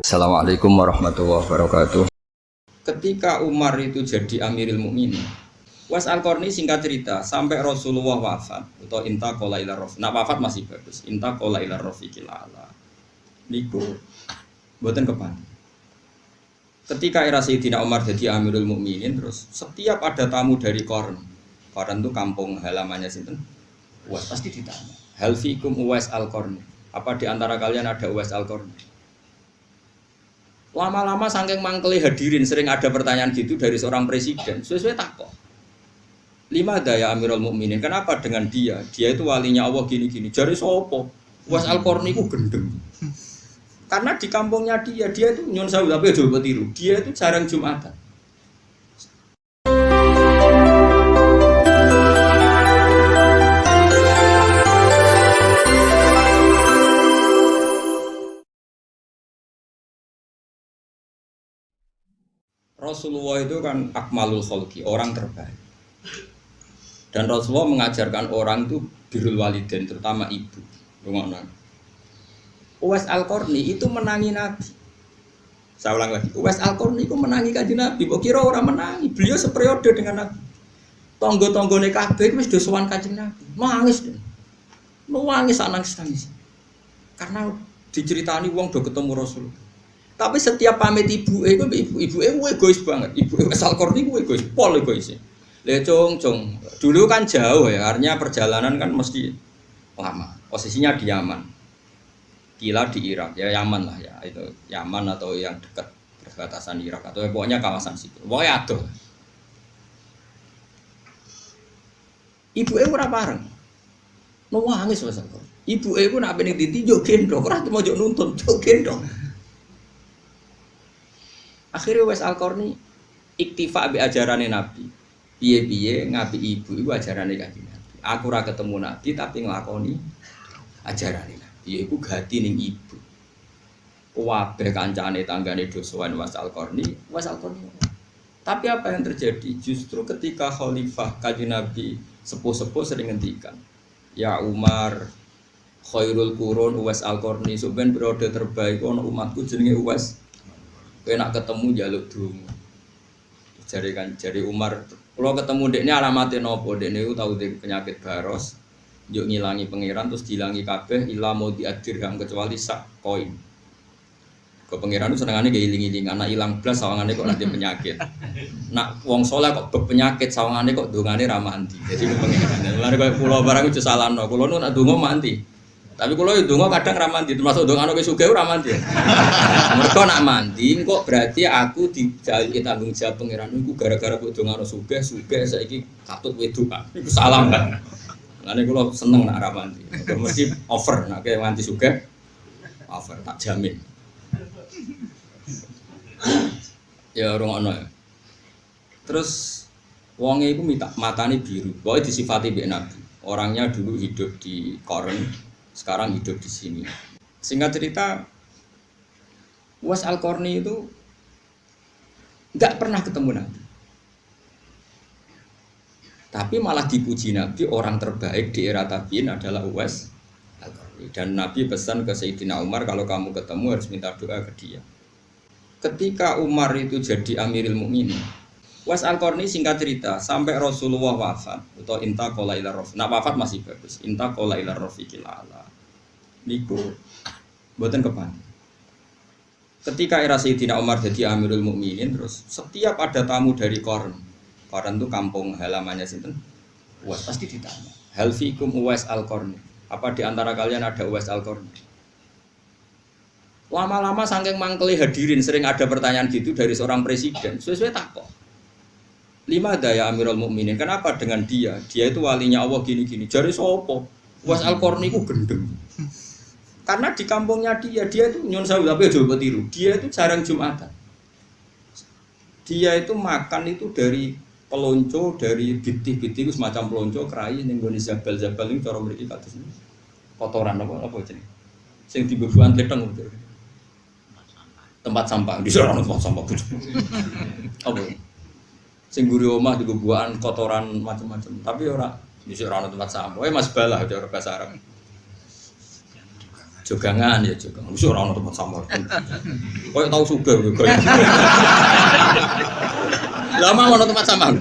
Assalamualaikum warahmatullahi wabarakatuh. Ketika Umar itu jadi Amirul Mukminin, Uwais Al-Qarni singkat cerita sampai Rasulullah wafat atau intaqala ila rafiq. Nak wafat masih bagus. Intaqala ila rafiqil a'la. Niku mboten kepan. Ketika era Sayyidina Umar jadi Amirul Mukminin, terus setiap ada tamu dari Qarn itu kampung halamannya sinten? Uwais pasti ditanya. Hal fikum Uwais Al-Qarni? Apa di antara kalian ada Uwais Al-Qarni? Lama-lama saking mangkeli hadirin sering ada pertanyaan gitu dari seorang presiden. Sesuai takok. Lima daya Amirul Mukminin. Kenapa dengan dia? Dia itu walinya Allah gini-gini. Jari sopo? Uwais Al-Qarni ku gendeng. Karena di kampungnya dia itu nyun sewu tapi aja tiru. Dia itu jarang Jumatan. Rasulullah itu kan akmalul khalqi, orang terbaik. Dan Rasulullah mengajarkan orang itu birrul walidain, terutama ibu. Uwais Al-Qarni itu menangi Nabi. Saya ulang lagi, Uwais Al-Qarni itu menangi kanjeng Nabi. Kok kira orang menangi? Beliau seperiode dengan Nabi. Tonggo-tonggone kabeh wis do sowan kanjeng Nabi. Nangis. Nangis nangis. Karena diceritani wong do ketemu Rasulullah. Tapi setiap pamit ibu egois banget. Ibu Uwais Al-Qarni egois, pol egois. Le cong. Dulu kan jauh ya, artinya perjalanan kan mesti lama. Posisinya di Yaman. Kila di Irak, ya Yaman lah ya. Itu Yaman atau yang dekat perbatasan Irak atau pokoknya kawasan situ. Pokoknya adoh. Ibu ora bareng. Nangis Uwais Al-Qarni. Ibu nak pening ditinjuk gendong, ora mau njuk nuntun, juk gendong. Akhirnya Uwais Al-Qarni iktifa be ajarane Nabi. Piye-piye ngapi ibu iku ajarane Kanjeng Nabi. Aku ora ketemu Nabi tapi nglakoni ajarane Nabi. Ya iku gati ning ibu. Kabeh kancane tanggane do sowan Uwais Al-Qarni. Tapi apa yang terjadi? Justru ketika khalifah Kanjeng Nabi sepuh-sepuh sering ngendikan, ya Umar khairul qurun Uwais Al-Qarni, sampeyan periode terbaik ana umatku jenenge Uwais. Kowe nak ketemu njaluk donga. Jari Umar, kalau ketemu dekne alamate napa? Dekne iku tau penyakit baros. Njuk ngilangi pangeran terus dilangi kabeh ila mau diadirham kecuali sak koin. Ke pangeran itu senengane ge iling-iling, anak ilang blas sawangane kok nanti penyakit. Nak wong saleh kok penyakit sawangane kok dongane ra mandi. Jadi ke pangeran. Lare koyo kula barang iku salahno. Kula nu nak donga mandi. Tapi kalau itu donga kadang ra mandi, termasuk donga nek sugih ora mandi. Mergo nak mandi kok berarti aku dijaluk tanggung jawab pangeran iku gara-gara kok donga sugih saiki katut wedokan. Iku salah kan. Lane kula seneng nak ra mandi. Mesti over nek mandi sugih over tak jamin. Ya rungokno ya. Terus wonge iku matane biru. Pokoke disifati mbek Nabi. Orangnya dulu hidup di Qarn. Sekarang hidup di sini. Singkat cerita, Uwais Al-Qarni itu nggak pernah ketemu Nabi, tapi malah dipuji Nabi orang terbaik di era tabiin adalah Uwais Al-Qarni. Dan Nabi pesan ke Sayyidina Umar kalau kamu ketemu harus minta doa ke dia. Ketika Umar itu jadi Amirul Mukminin, Uwais Al-Qarni singkat cerita sampai Rasulullah wafat atau intaqala ila rafiq. Nak wafat masih bagus. Intaqala ila rafiqil a'la. Niku mboten kepan. Ketika era Sayyidina Umar jadi Amirul Mukminin, terus setiap ada tamu dari Qarn itu kampung halamannya sinten? Uwais pasti ditanya. Hal fikum Uwais Al-Qarni? Apa di antara kalian ada Uwais Al-Qarni? Lama-lama saking mangkeli hadirin sering ada pertanyaan gitu dari seorang presiden. Sesuai takok. Lima daya Amirul Mukminin. Kenapa dengan dia? Dia itu walinya Allah gini-gini. Jari sopo? Uwais Al-Qarni ku gendeng. Karena di kampungnya dia itu nyun sewu tapi aja tiru. Dia itu jarang Jumatan. Dia itu makan itu dari pelonco, dari biti-biti semacam pelonco kerai ning nggone zabal-zabal ning cara mriki kados kotoran apa jenenge. Sing dibebuan tleteng tempat sampah di sana tempat sampah. Apa? Sing guri omah dibebuan kotoran macam-macam. Tapi ora di sana tempat sampah. Mas balah cara bahasa Arab. Jogangan ya jogang. Wis ora ono tempat sampah. Koyo tau sugih koyo. Lama ono tempat sampah.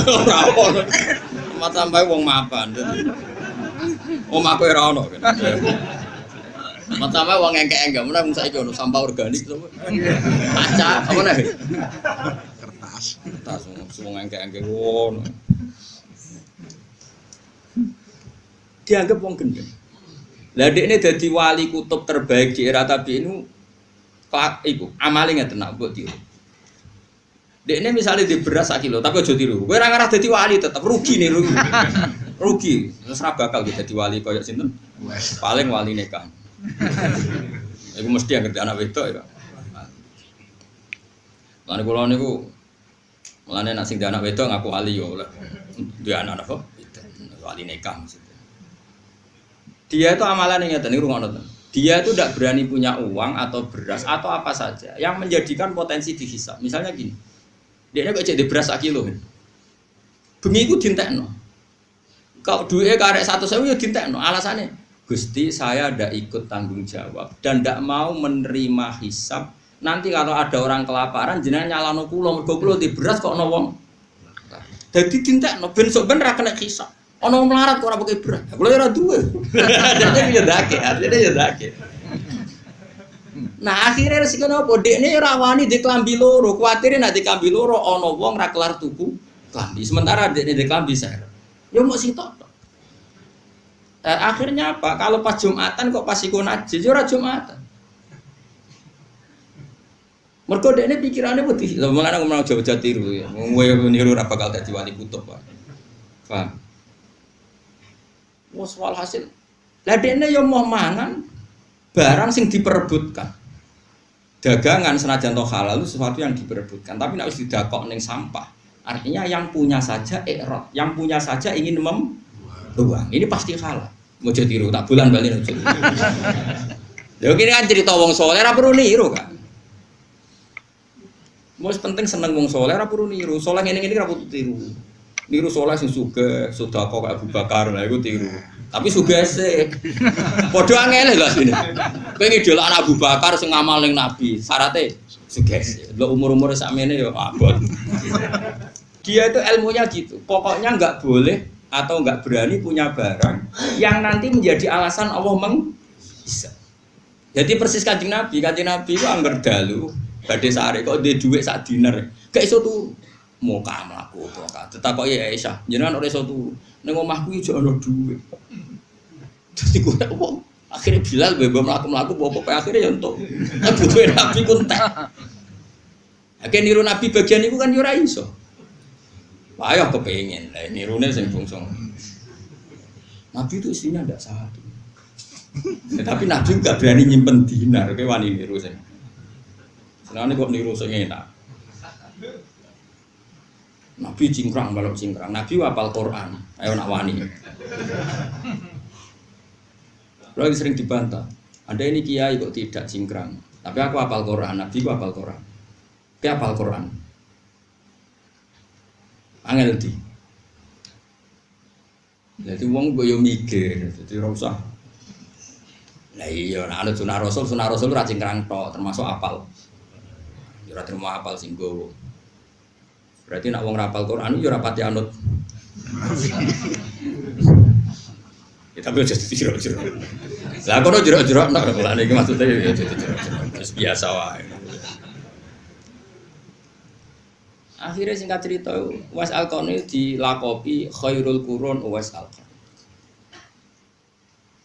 Ora ono. Tempat sampah wong mapan. Omahku ora ono. Tempat sampah wong engke-engke meneh wong saiki ono sampah organik to. Kaca apa nih? Kertas wong engke-engke ngono. Dianggap wong gendeng. Lah dekne dadi wali kutub terbaik di era tabi'in iku amale ngeten nak mbok tiru. Dekne misale di beras 1 kilo tapi aja tiru. Kowe ora ngarah dadi wali tetep rugi nih rugi. Rugi. Terus ora bakal kita dadi wali koyo sinten? Paling wali nikah. Iku mesti yang ngerti anak wedok ya. Lan kula niku mulane nek sing anak wedok ngaku wali yo oleh. Dia anak apa? Wali nikah maksudnya. Dia itu amalan yang nyata nih rumah nonton. Dia itu tidak berani punya uang atau beras atau apa saja yang menjadikan potensi dihisab. Misalnya gini, dia ini kok jadi beras 1 kilo. Bengi itu dintekno. Kalau duitnya karek 100.000 ya dintekno. Alasannya, Gusti saya tidak ikut tanggung jawab dan tidak mau menerima hisab. Nanti kalau ada orang kelaparan, jenengan nyalano kula mergo kula di beras kok ono wong. Dadi dintekno ben sok ben ra kena hisab. Ono melarat kok ora pakai beras. Kulo ora duwe. Dadi ya dake, artinya ya dake. Nah, akhirnya resikonya apa? Dekne ora wani di klambi loro, kuwatire nek di klambi loro ana wong ra kelar tuku klambi. Sementara dekne di klambi saya. Ya mau sitok. Akhirnya apa? Kalau pas Jumatan kok pas iku najis, ya ora Jumatan. Mergo dekne pikirane putih. Lah mengane ngomong Jawa tiru ya. Kowe niru ora bakal dadi wali kutub, Pak. Paham? Wes walhasil. Lah dekne yo mau mangan barang sing diperebutkan. Dagangan senajan to halal itu sesuatu yang diperebutkan, tapi nek wis didakok ning sampah, artinya yang punya saja ikrot, yang punya saja ingin membuang. Ini pasti halal. Mau jadi tiru tak bulan bali ojo. Lha kene kan cerita wong saleh ora perlu niru kan. Wis penting seneng wong saleh ora perlu niru. Saleh ngene-ngene ora perlu tiru. Niru saleh sing sugih, sedekah kaya Abu Bakar lha iku tiru. Tapi sugih sik. Padha angel lho asline. Kowe ngidolakno Abu Bakar sing ngamal ning Nabi, syaratnya sugih sik. Lho umur-umur sakmene ya abot. Dia itu ilmunya gitu. Pokoknya enggak boleh atau enggak berani punya barang yang nanti menjadi alasan Allah bisa. Jadi persis Kanjeng Nabi itu angger dalu badhe sare kok ndek dhuwit sak diner. Gak iso turu. Muka mlaku kok. Tetakoki Aisyah, jenengan ora iso turu. Ning omahku iki ono dhuwit. Dadi kok wong akhire Bilal bebo mlaku-mlaku apa akhire ya entuk. Butuhe Nabi ku entek. Akhire niru Nabi bagian iku kan yo ora iso. Ayo kepengin. Lah nirune sing bungsung. Nabi itu istrinya ndak satu. Tapi Nabi enggak berani nyimpen dinar, kowe wani niru sing. Senane kok niru sing enak. Nabi cingkrang balap cingkrang. Nabi hafal Quran. Ayo nak wani. Lagi sering dibantah. Anda ini kiai kok tidak cingkrang. Tapi aku hafal Quran. Nabi ku hafal Quran. Dia hafal Quran. Angel di. Jadi wong gue yo mikir. Jadi rasa. Lah iya, nek ana sunah Rasul ora cingkrang tok, termasuk hafal. Yo ora terima hafal sing gowo. Berarti nak wong rapal Quran yo ora pati anut. Ya tapi aja jero-jero. Lah kono jero-jero nek ora iki maksude ya jero-jero. Wis biasa wae. Akhirnya singkat cerita Uwais Al-Qarni dilakopi khairul qurun Uwais Al-Qarni.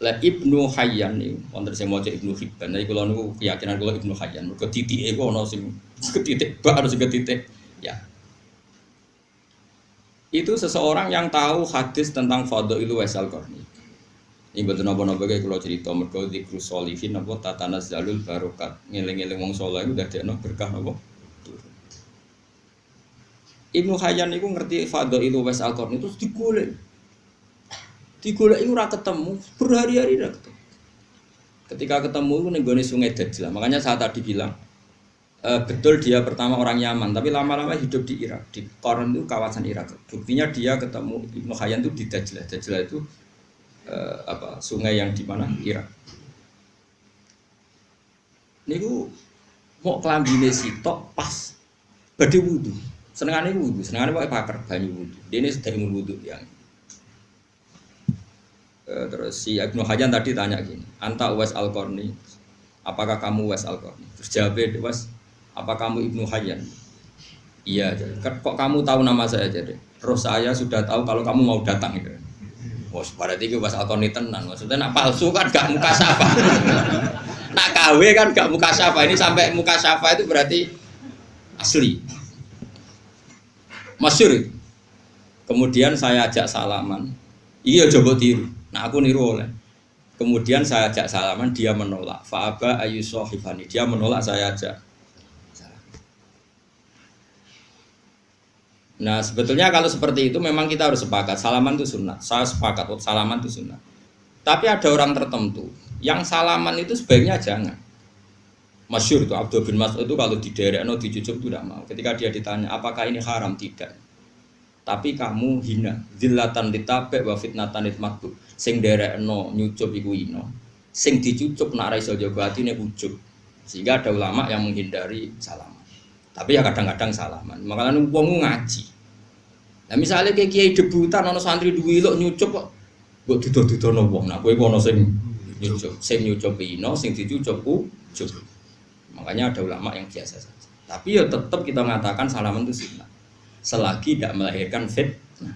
Lah Ibnu Hayyan niku wonten sing maca Ibnu Hibban. Nek kula niku keyakinan kula Ibnu Hayyan mergo titike ku ana sing ketitik bak ana sing ketitik ya. Itu seseorang yang tahu hadis tentang fadhailul Uwais Al-Qarni. Ini betul napa-napa kayak kalau cerita mergo dzikru sholihin napa tatanazzalul barokat. Ngeling-eling wong saleh iku dadekno berkah napa? Ibnu Hayyan itu ngerti fadhailul Uwais Al-Qarni itu digolek. Digolek itu ora ketemu, berhari-hari ora ketemu. Ketika ketemu itu ning gone Sungai Dajjal. Makanya saya tadi bilang betul dia pertama orang Yaman, tapi lama-lama hidup di Irak. Di Qarn itu kawasan Irak. Buktinya dia ketemu Ibnu Hayyan itu di Dajjal. Dajjal itu sungai yang di mana? Irak. Niku mau kelambine sitok pas badhe wudu. Senengane wudu, senengane pokoke paker banyu wudu. Dene sedang wudu yang. Terus si Ibnu Hajar tadi tanya gini, Anta Uwais Al-Qarni, apakah kamu Uwais Al-Qarni? Terus jawabnya, Uwais, apa kamu Ibnu Hajar? Iya, kok kamu tahu nama saya jadi? Terus saya sudah tahu kalau kamu mau datang gitu. Wah, berarti itu Uwais Al-Qarni tenan. Maksudnya nak palsu kan gak muka syafa. Nak KW kan gak muka syafa. Ini sampai muka syafa itu berarti asli. Masyhur. Kemudian saya ajak salaman. Iya coba tiru. Nah aku niru oleh. Kemudian saya ajak salaman, dia menolak. Fa'aba ayyusohifani, dia menolak saya ajak. Nah sebetulnya kalau seperti itu memang kita harus sepakat. Salaman itu sunnah. Saya sepakat, salaman itu sunnah. Tapi ada orang tertentu yang salaman itu sebaiknya jangan. Masyhur itu Abdul bin Mas'ud itu kalau di daerah dicucuk itu tidak mau. Ketika dia ditanya apakah ini haram, tidak. Tapi kamu hina, zillatan ditape wa fitnatan ditmakbul. Sing derekno nyucup iku ino, sing dicucup nak ra iso jaga atine ujug. Sehingga ada ulama yang menghindari salaman. Tapi ya kadang-kadang salaman. Makanya wong ngaji. Nah misalnya kayak kiai debutan ana santri duwi lho nyucup kok mbok dudu-dudono wong. Nah kowe ana sing nyucup ino, sing dicucup ujug. Makanya ada ulama yang biasa saja. Tapi ya tetap kita mengatakan salaman itu sunnah. Selagi tidak melahirkan fitnah.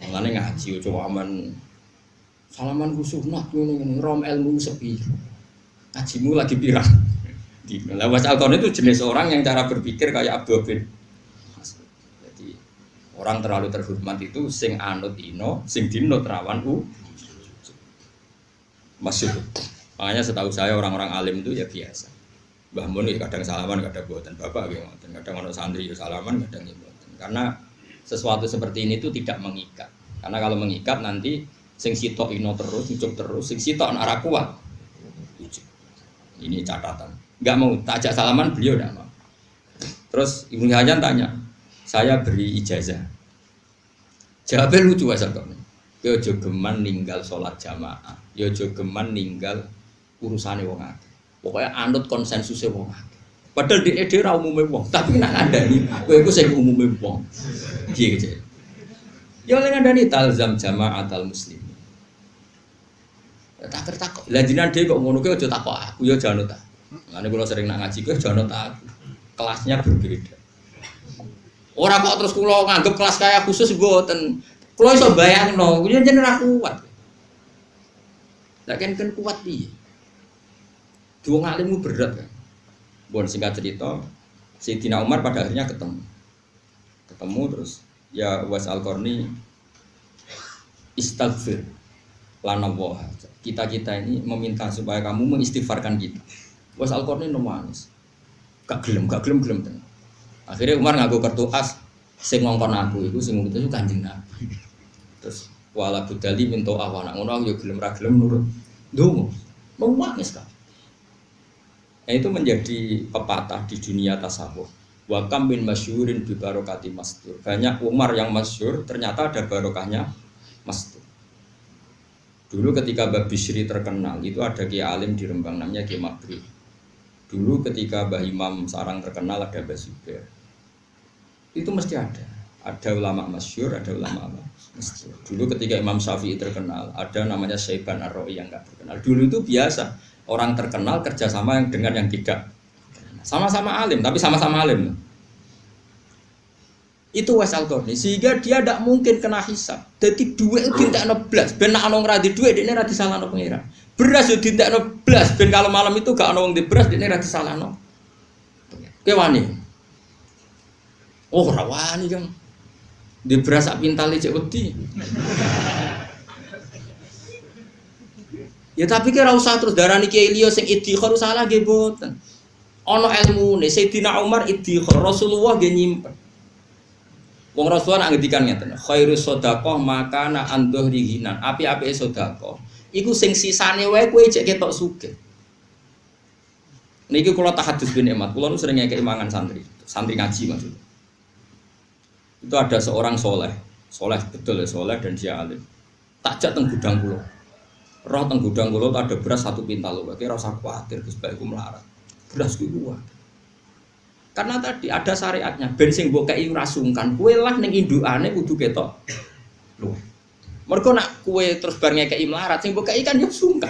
Makanya ngaji coba aman salaman sunat ngene rom ilmu sepi. Ngajimu lagi pirang. Di Uwais Al-Qarni itu jenis orang yang cara berpikir kayak Abdul bin Mas'ud. Jadi orang terlalu terhormat itu sing anut ino, sing dinut rawan masyhur. Makanya setahu saya orang-orang alim itu ya biasa. Mbah Mun kadang salaman, kadang boten. Bapak kadang ono santri ya salaman, kadang boten. Karena sesuatu seperti ini itu tidak mengikat. Karena kalau mengikat nanti sing sitok ino terus, ucap terus, sing sitok ora kuat. Ini catatan. Enggak mau tajak salaman beliau enggak mau. Terus Ibnu Hajar tanya, saya beri ijazah. Jawabnya lucu asalnya. Yo jogeman ninggal sholat jamaah, yo jogeman ninggal urusane wong akeh. Pokoknya anut konsensusnya wong akeh. Padahal di ede ra umume wong, tapi nak ngandani kowe iku sing umume wong. Piye gitu. Ya oleh ngandani talzam jama'atal muslimin. Tak tertakok. Lah jenengan dhewe kok ngono kowe aja takok aku ya janut ta. Ngene kula sering nak ngaji kowe janut aku. Kelasnya berbeda. Ora kok terus kula nganggep kelas kaya khusus mboten. Kula iso bayangno, kuwi jeneng ra kuat. Lah kan kuat piye? Dua ngalimmu berat kan. Bon singkat cerita, Sayyidina Umar pada akhirnya ketemu terus ya Uwais Al-Qarni istaghfir lana wa kita ini meminta supaya kamu mengistighfarkan kita. Uwais Al-Qarni nangis gak gelem tenan. Akhirnya Umar nganggo kartu as sing ngongkon aku iku sing itu Kanjeng Nabi. Terus wala budali minta awana ngono yo gelem ra gelem nurut ndonga nangis kan. Nah, itu menjadi pepatah di dunia tasawuf. Wa kam bin masyhurin bi barokati mastur. Banyak Umar yang masyhur ternyata ada barokahnya mastur. Dulu ketika Mbah Bisri terkenal itu ada kiai alim di Rembang namanya Kiai Makri. Dulu ketika Mbah Imam Sarang terkenal ada Mbah Zubair. Itu mesti ada. Ada ulama masyhur, ada ulama masyhur. Dulu ketika Imam Syafi'i terkenal, ada namanya Syaiban Ar-Ra'i yang enggak terkenal. Dulu itu biasa. Orang terkenal kerjasama yang dengan yang tidak sama-sama alim, tapi sama-sama alim. Itu Uwais Al-Qarni, sehingga dia tidak mungkin kena hisab. Jadi duit itu dintekno blas, ben nek ana wong ra di duit dekne ra disalahno pengira. Beras yo dintekno blas, ben kalau malam itu gak ana wong di beras dekne ra disalahno. Kowe wani. Oh, ora wani, Kang. Di beras sak pintale cek wedi. Ya tapi kira usah terus darani kiai liya sing iddikhar salah nggih mboten. Ana ilmune Sayyidina Umar iddikhar, Rasulullah nggih nyimpen. Wong Rasulullah nak ngendikan ngeten, khairus shadaqah makana an dhuhri hinan. Api-apike sedekah iku sing sisane wae kowe cek ketok sugih. Niki kula tahadus bin nikmat, kula nu sering ngekeki mangan santri ngaji maksudnya. Itu ada seorang soleh betul ya soleh dan dia alim. Takjak teng gudang kula. Roh teng gudang kula ada beras 1 pintal lho, kira usah kuwatir Gus Bae ku melarat. Beras ku kuat. Karena tadi ada syariatnya, ben sing mbok kei ora sungkan, kowe lah ning indukane kudu ketok. Lho. Mergo nak kowe terus bar ngekeki melarat sing mbok kei kan yo sungkan.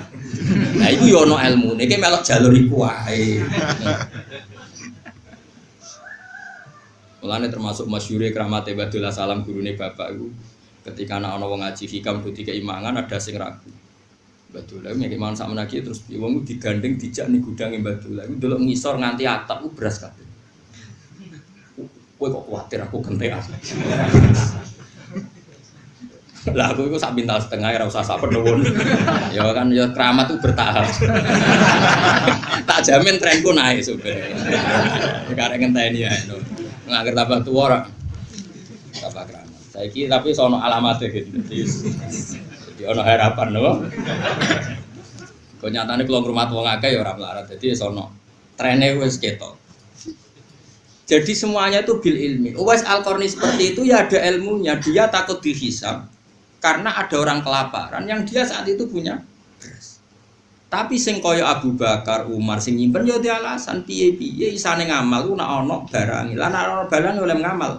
Nah iku yo ana ilmune, iki melok jalur iku wae. Mulane termasuk masyhure kramate Badullah Salam gurune bapak iku ketika ana wong ngaji hikam kudu keimangan ada sing ragu. Badullah nek mangan sak menaki terus wong digandeng dijak ning gudange Badullah iku ndelok ngisor nganti atap ku beras kabeh. Kowe kok kuwatir aku gentekan. Lah aku iku sak pintal setengah ora usah sak penuwun. Ya kan ya keramat itu bertahap. Tak jamin trenku naik sebenarnya. Karek ngenteni ya. Nggak tambah tua ora. Tambah keramat. Saiki tapi sono alamate gitu. Jadi ono harapan lho. Kok nyatane kula ngrumat wong akeh ya ora melarat. Jadi sono trene wis ketok. Jadi semuanya itu bil ilmi. Uwais Al-Qarni seperti itu ya ada ilmunya. Dia takut dihisab karena ada orang kelaparan yang dia saat itu punya beras. Tapi sing kaya Abu Bakar, Umar sing nyimpen ya di alasan piye-piye isane ngamal ku nek ana barang. Lah nek ana barang oleh ngamal.